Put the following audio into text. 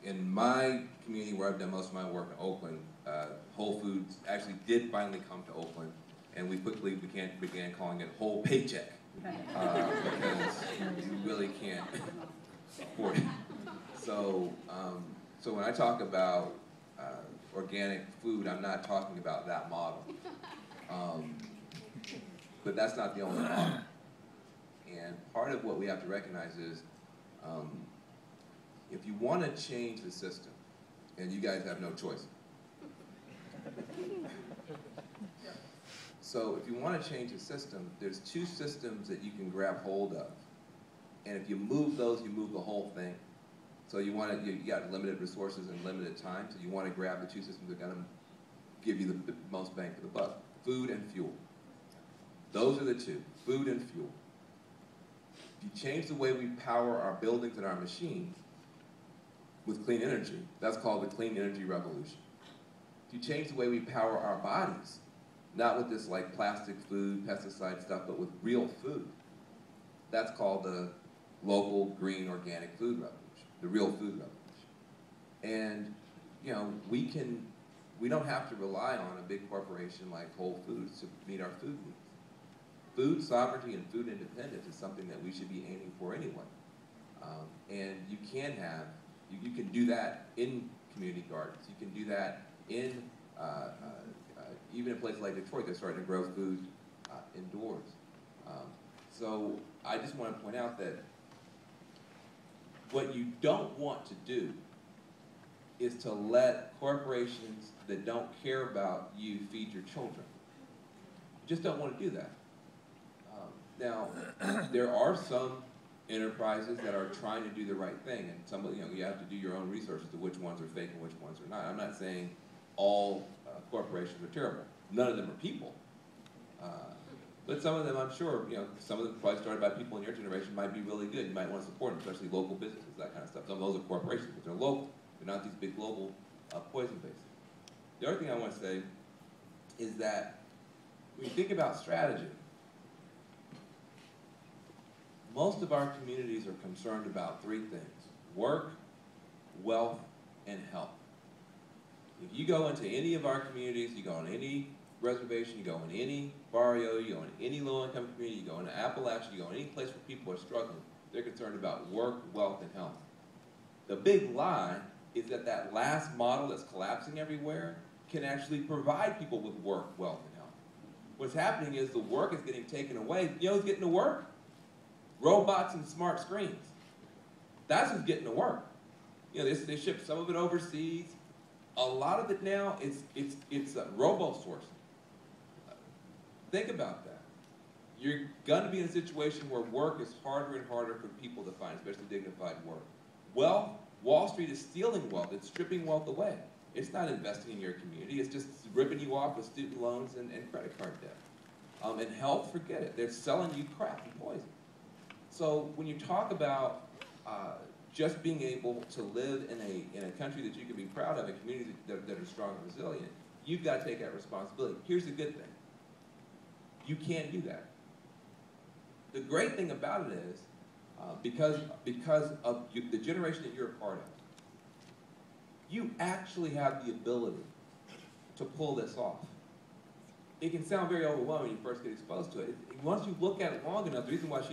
in my community where I've done most of my work in Oakland, Whole Foods actually did finally come to Oakland, and we quickly began calling it Whole Paycheck, because you really can't afford it. So, so when I talk about organic food, I'm not talking about that model. But that's not the only model. And part of what we have to recognize is, if you want to change the system, and you guys have no choice. So if you want to change the system, there's two systems that you can grab hold of. And if you move those, you move the whole thing. So you got limited resources and limited time, so you want to grab the two systems that are going to give you the most bang for the buck. Food and fuel. Those are the two, food and fuel. If you change the way we power our buildings and our machines with clean energy, that's called the clean energy revolution. If you change the way we power our bodies, not with this like plastic food, pesticide stuff, but with real food, that's called the local green organic food revolution, the real food revolution. And you know, we don't have to rely on a big corporation like Whole Foods to meet our food needs. Food sovereignty and food independence is something that we should be aiming for anyway. And you can do that in community gardens. You can do that in, even in places like Detroit, they're starting to grow food indoors. So I just want to point out that what you don't want to do is to let corporations that don't care about you feed your children. You just don't want to do that. Now, there are some enterprises that are trying to do the right thing, and some, you have to do your own research as to which ones are fake and which ones are not. I'm not saying all corporations are terrible. None of them are people. But some of them, I'm sure, some of them probably started by people in your generation might be really good. You might want to support them, especially local businesses, that kind of stuff. Some of those are corporations, but they're local. They're not these big global poison bases. The other thing I want to say is that when you think about strategy, most of our communities are concerned about three things: work, wealth, and health. If you go into any of our communities, you go on any reservation, you go in any barrio, you go in any low-income community, you go into Appalachia, you go in any place where people are struggling, they're concerned about work, wealth, and health. The big lie is that that last model that's collapsing everywhere can actually provide people with work, wealth, and health. What's happening is the work is getting taken away. You know who's getting to work? Robots and smart screens. That's who's getting to work. They ship some of it overseas. A lot of it now, it's robo-sourcing. Think about that. You're going to be in a situation where work is harder and harder for people to find, especially dignified work. Wealth, Wall Street is stealing wealth. It's stripping wealth away. It's not investing in your community. It's just ripping you off with student loans and credit card debt. And health, forget it. They're selling you crap and poison. So when you talk about just being able to live in a country that you can be proud of, a community that are strong and resilient, you've got to take that responsibility. Here's the good thing. You can't do that. The great thing about it is, because of the generation that you're a part of, you actually have the ability to pull this off. It can sound very overwhelming when you first get exposed to it. Once you look at it long enough, the reason why